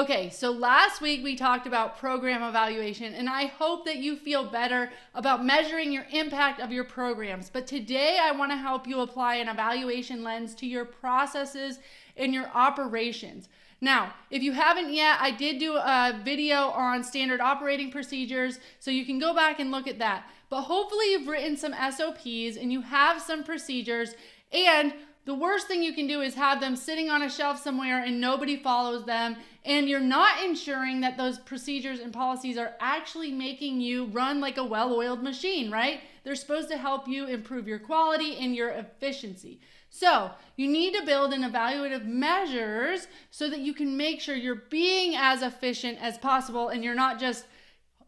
Okay, so last week we talked about program evaluation, and I hope that you feel better about measuring your impact of your programs. But today I want to help you apply an evaluation lens to your processes and your operations. Now, if you haven't yet, I did do a video on standard operating procedures, so you can go back and look at that. But hopefully you've written some SOPs and you have some procedures, and the worst thing you can do is have them sitting on a shelf somewhere and nobody follows them, and you're not ensuring that those procedures and policies are actually making you run like a well-oiled machine, right? They're supposed to help you improve your quality and your efficiency. So you need to build in evaluative measures so that you can make sure you're being as efficient as possible and you're not just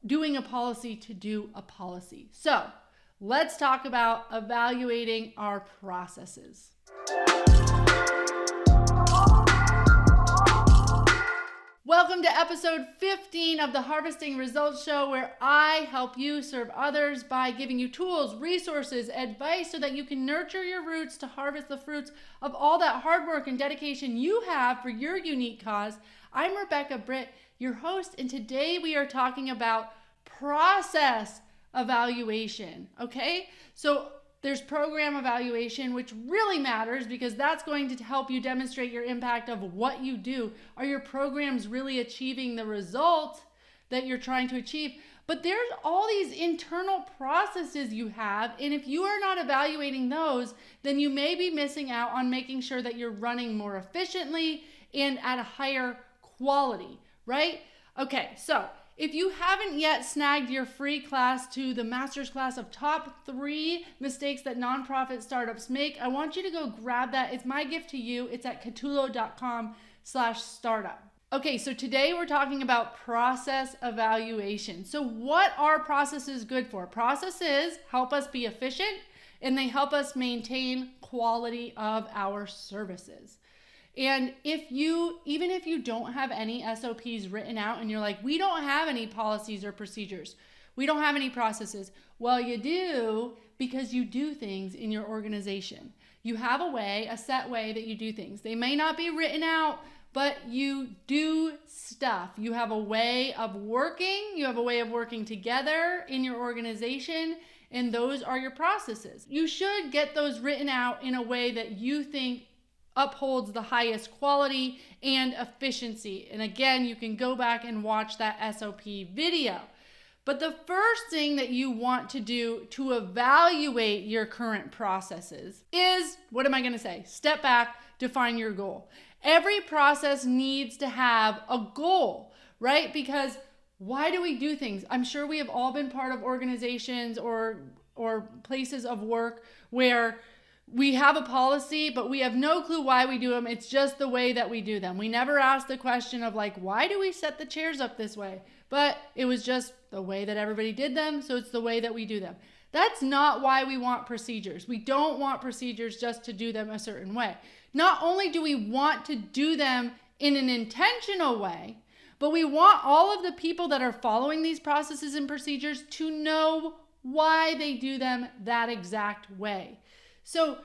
doing a policy to do a policy. So let's talk about evaluating our processes. Welcome to episode 15 of the Harvesting Results Show, where I help you serve others by giving you tools, resources, advice so that you can nurture your roots to harvest the fruits of all that hard work and dedication you have for your unique cause. I'm Rebecca Britt, your host, and today we are talking about process evaluation, okay? So there's program evaluation, which really matters because that's going to help you demonstrate your impact of what you do. Are your programs really achieving the result that you're trying to achieve? But there's all these internal processes you have, and if you are not evaluating those, then you may be missing out on making sure that you're running more efficiently and at a higher quality, right? Okay, so if you haven't yet snagged your free class to the master's class of top 3 mistakes that nonprofit startups make, I want you to go grab that. It's my gift to you. It's at catulo.com/startup. Okay, so today we're talking about process evaluation. So what are processes good for? Processes help us be efficient and they help us maintain quality of our services. And even if you don't have any SOPs written out and you're like, we don't have any policies or procedures, we don't have any processes. Well, you do, because you do things in your organization. You have a set way that you do things. They may not be written out, but you do stuff. You have a way of working. You have a way of working together in your organization, and those are your processes. You should get those written out in a way that you think upholds the highest quality and efficiency. And again, you can go back and watch that SOP video. But the first thing that you want to do to evaluate your current processes is, what am I going to say? Step back, define your goal. Every process needs to have a goal, right? Because why do we do things? I'm sure we have all been part of organizations or places of work where we have a policy, but we have no clue why we do them. It's just the way that we do them. We never ask the question of like, why do we set the chairs up this way? But it was just the way that everybody did them, so it's the way that we do them. That's not why we want procedures. We don't want procedures just to do them a certain way. Not only do we want to do them in an intentional way, but we want all of the people that are following these processes and procedures to know why they do them that exact way. So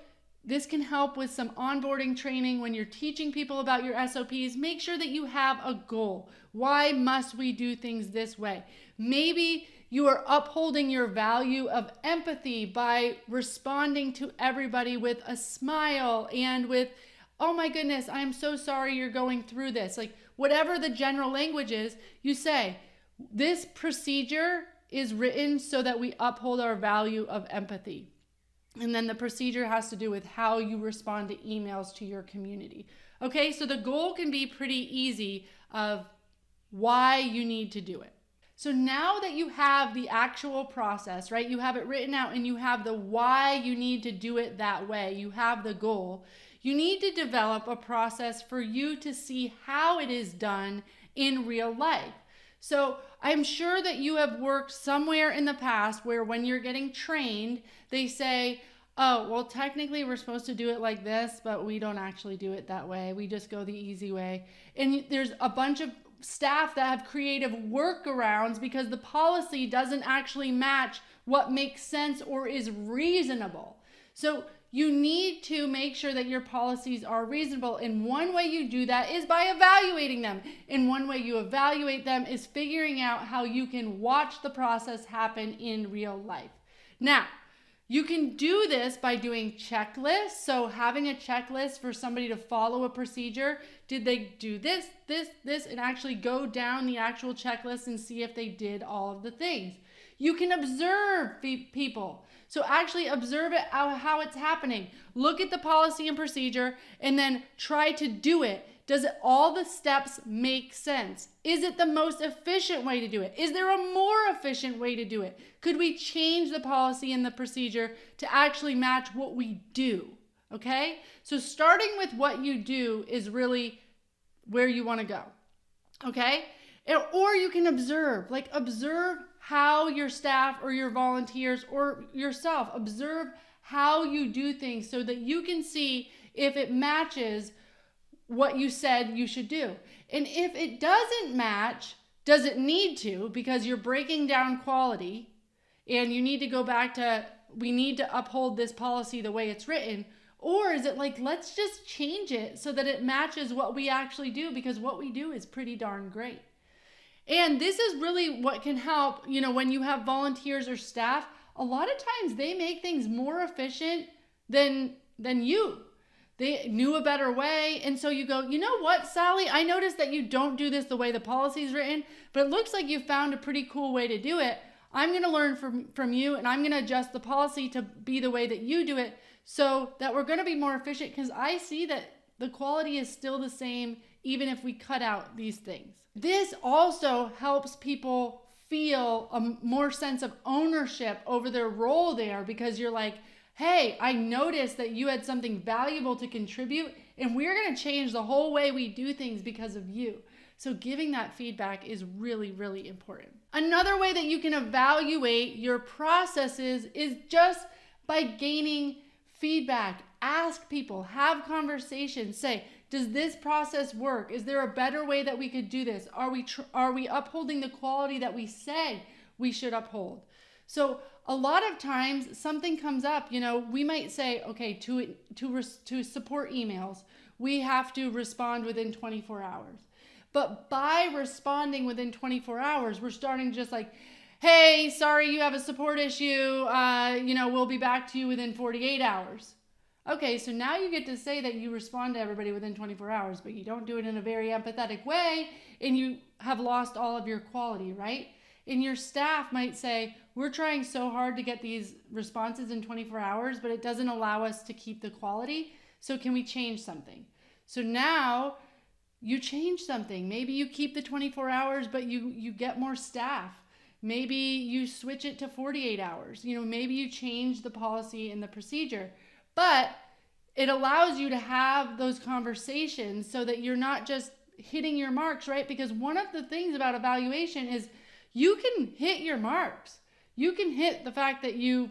this can help with some onboarding training when you're teaching people about your SOPs. Make sure that you have a goal. Why must we do things this way? Maybe you are upholding your value of empathy by responding to everybody with a smile and with, oh my goodness, I'm so sorry you're going through this. Like whatever the general language is, you say, this procedure is written so that we uphold our value of empathy. And then the procedure has to do with how you respond to emails to your community. Okay, so the goal can be pretty easy of why you need to do it. So now that you have the actual process, right, you have it written out and you have the why you need to do it that way, you have the goal, you need to develop a process for you to see how it is done in real life. So I'm sure that you have worked somewhere in the past where when you're getting trained, they say, oh, well, technically we're supposed to do it like this, but we don't actually do it that way. We just go the easy way. And there's a bunch of staff that have creative workarounds because the policy doesn't actually match what makes sense or is reasonable. So you need to make sure that your policies are reasonable. And one way you do that is by evaluating them. And one way you evaluate them is figuring out how you can watch the process happen in real life. Now, you can do this by doing checklists. So having a checklist for somebody to follow a procedure. Did they do this, and actually go down the actual checklist and see if they did all of the things. You can observe people. So actually observe it, how it's happening. Look at the policy and procedure and then try to do it. Does all the steps make sense? Is it the most efficient way to do it? Is there a more efficient way to do it? Could we change the policy and the procedure to actually match what we do? Okay? So starting with what you do is really where you want to go. Okay? Or you can observe how your staff or your volunteers or yourself, observe how you do things so that you can see if it matches what you said you should do. And if it doesn't match, does it need to, because you're breaking down quality and you need to go back to, we need to uphold this policy the way it's written? Or is it like, let's just change it so that it matches what we actually do, because what we do is pretty darn great. And this is really what can help, when you have volunteers or staff, a lot of times they make things more efficient than you. They knew a better way. And so you go, you know what, Sally, I noticed that you don't do this the way the policy is written, but it looks like you found a pretty cool way to do it. I'm going to learn from you, and I'm going to adjust the policy to be the way that you do it so that we're going to be more efficient, because I see that the quality is still the same even if we cut out these things. This also helps people feel a more sense of ownership over their role there, because you're like, hey, I noticed that you had something valuable to contribute, and we're going to change the whole way we do things because of you. So giving that feedback is really, really important. Another way that you can evaluate your processes is just by gaining feedback. Ask people, have conversations, say, does this process work? Is there a better way that we could do this? Are we upholding the quality that we say we should uphold? So a lot of times something comes up, we might say, okay, to support emails, we have to respond within 24 hours. But by responding within 24 hours, we're starting just like, hey, sorry, you have a support issue. We'll be back to you within 48 hours. Okay, so now you get to say that you respond to everybody within 24 hours, but you don't do it in a very empathetic way, and you have lost all of your quality, right? And your staff might say, we're trying so hard to get these responses in 24 hours, but it doesn't allow us to keep the quality. So can we change something? So now you change something. Maybe you keep the 24 hours, but you get more staff. Maybe you switch it to 48 hours. Maybe you change the policy and the procedure. But it allows you to have those conversations so that you're not just hitting your marks, right? Because one of the things about evaluation is you can hit your marks. You can hit the fact that you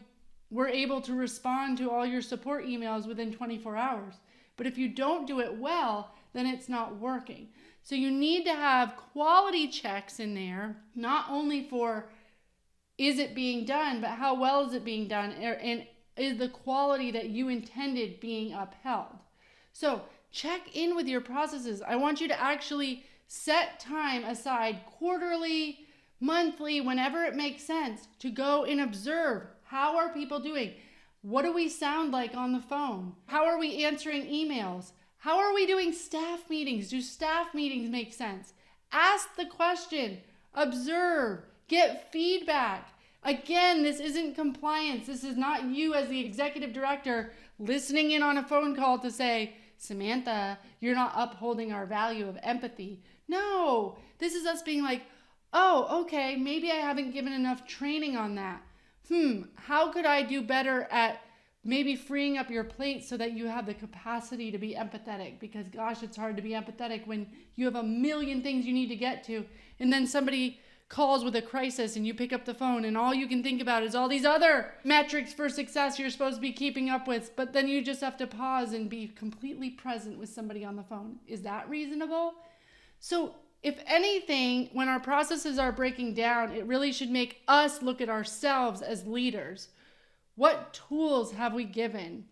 were able to respond to all your support emails within 24 hours. But if you don't do it well, then it's not working. So you need to have quality checks in there, not only for is it being done, but how well is it being done, and is the quality that you intended being upheld. So check in with your processes. I want you to actually set time aside quarterly, monthly, whenever it makes sense, to go and observe, how are people doing? What do we sound like on the phone? How are we answering emails? How are we doing staff meetings? Do staff meetings make sense? Ask the question, observe, get feedback. Again, this isn't compliance. This is not you as the executive director listening in on a phone call to say, Samantha, you're not upholding our value of empathy. No, this is us being like, oh, okay, maybe I haven't given enough training on that. How could I do better at maybe freeing up your plate so that you have the capacity to be empathetic? Because gosh, it's hard to be empathetic when you have a million things you need to get to, and then somebody calls with a crisis and you pick up the phone and all you can think about is all these other metrics for success you're supposed to be keeping up with, but then you just have to pause and be completely present with somebody on the phone. Is that reasonable? So if anything, when our processes are breaking down, it really should make us look at ourselves as leaders. What tools have we given?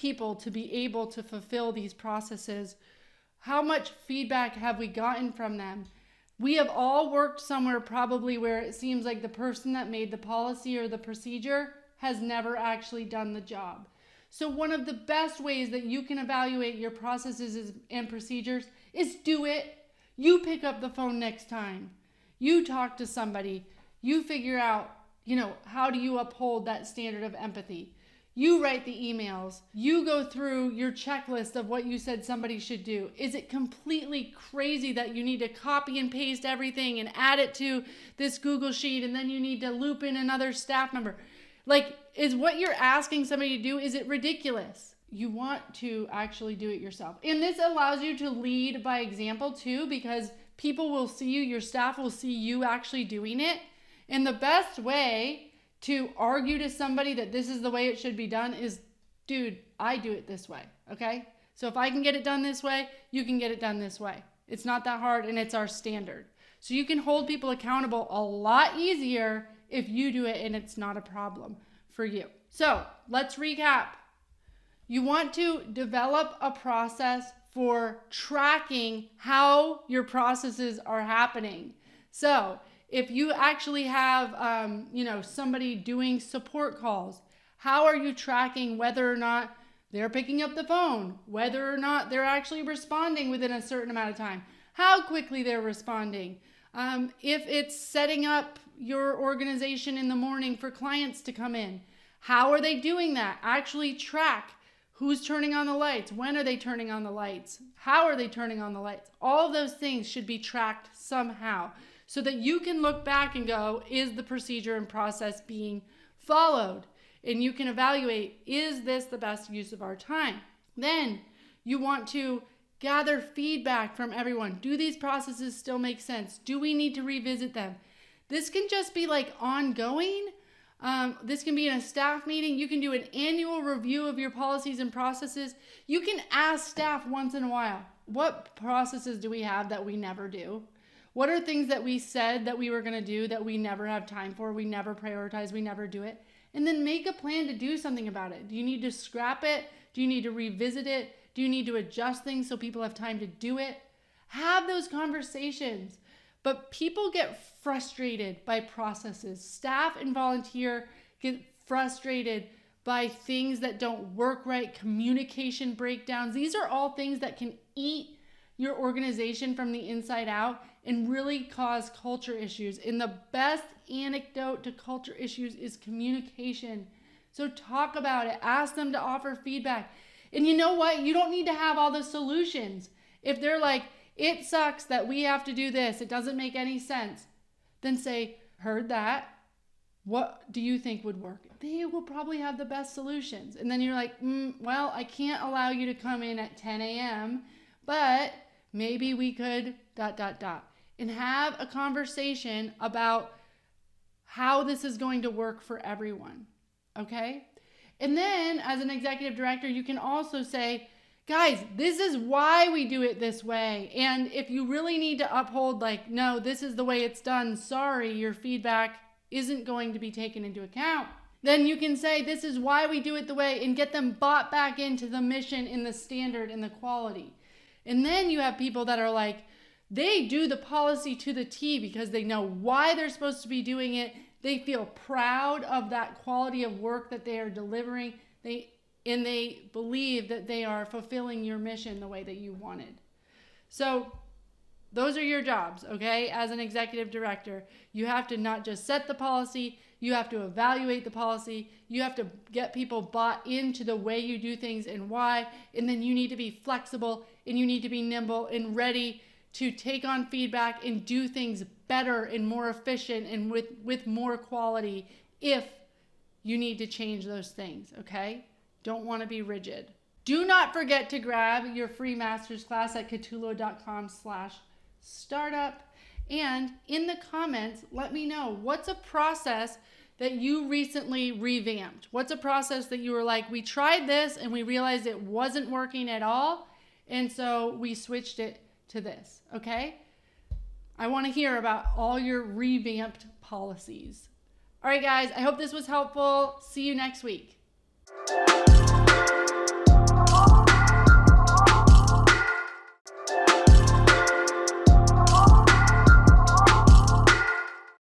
people to be able to fulfill these processes? How much feedback have we gotten from them? We have all worked somewhere probably where it seems like the person that made the policy or the procedure has never actually done the job. So one of the best ways that you can evaluate your processes and procedures is do it. You pick up the phone next time. You talk to somebody. You figure out, how do you uphold that standard of empathy? You write the emails. You go through your checklist of what you said somebody should do. Is it completely crazy that you need to copy and paste everything and add it to this Google Sheet and then you need to loop in another staff member? Is what you're asking somebody to do, is it ridiculous? You want to actually do it yourself. And this allows you to lead by example too, because people will see you, your staff will see you actually doing it. And the best way to argue to somebody that this is the way it should be done is, dude, I do it this way, okay? So if I can get it done this way, you can get it done this way. It's not that hard and it's our standard. So you can hold people accountable a lot easier if you do it and it's not a problem for you. So let's recap. You want to develop a process for tracking how your processes are happening. So if you actually have, somebody doing support calls, how are you tracking whether or not they're picking up the phone, whether or not they're actually responding within a certain amount of time, how quickly they're responding? If it's setting up your organization in the morning for clients to come in, how are they doing that? Actually track who's turning on the lights, when are they turning on the lights, how are they turning on the lights? All of those things should be tracked somehow so that you can look back and go, is the procedure and process being followed? And you can evaluate, is this the best use of our time? Then you want to gather feedback from everyone. Do these processes still make sense? Do we need to revisit them? This can just be ongoing. This can be in a staff meeting. You can do an annual review of your policies and processes. You can ask staff once in a while, what processes do we have that we never do? What are things that we said that we were going to do that we never have time for, we never prioritize, we never do it? And then make a plan to do something about it. Do you need to scrap it? Do you need to revisit it? Do you need to adjust things so people have time to do it? Have those conversations. But people get frustrated by processes. Staff and volunteer get frustrated by things that don't work right, communication breakdowns. These are all things that can eat your organization from the inside out and really cause culture issues. And the best antidote to culture issues is communication. So talk about it. Ask them to offer feedback. And you know what? You don't need to have all the solutions. If they're like, it sucks that we have to do this, it doesn't make any sense, then say, heard that. What do you think would work? They will probably have the best solutions. And then you're like, well, I can't allow you to come in at 10 a.m., but maybe we could ... and have a conversation about how this is going to work for everyone, okay? And then as an executive director, you can also say, guys, this is why we do it this way. And if you really need to uphold, no, this is the way it's done, sorry, your feedback isn't going to be taken into account, then you can say, this is why we do it the way, and get them bought back into the mission and the standard and the quality. And then you have people that are they do the policy to the T because they know why they're supposed to be doing it. They feel proud of that quality of work that they are delivering. And they believe that they are fulfilling your mission the way that you wanted. So those are your jobs, okay? As an executive director, you have to not just set the policy, you have to evaluate the policy, you have to get people bought into the way you do things and why, and then you need to be flexible and you need to be nimble and ready to take on feedback and do things better and more efficient and with more quality if you need to change those things, okay? Don't want to be rigid. Do not forget to grab your free master's class at catullo.com/startup. And in the comments, let me know what's a process that you recently revamped. What's a process that you were like, we tried this and we realized it wasn't working at all, and so we switched it to this, okay? I want to hear about all your revamped policies. All right, guys, I hope this was helpful. See you next week.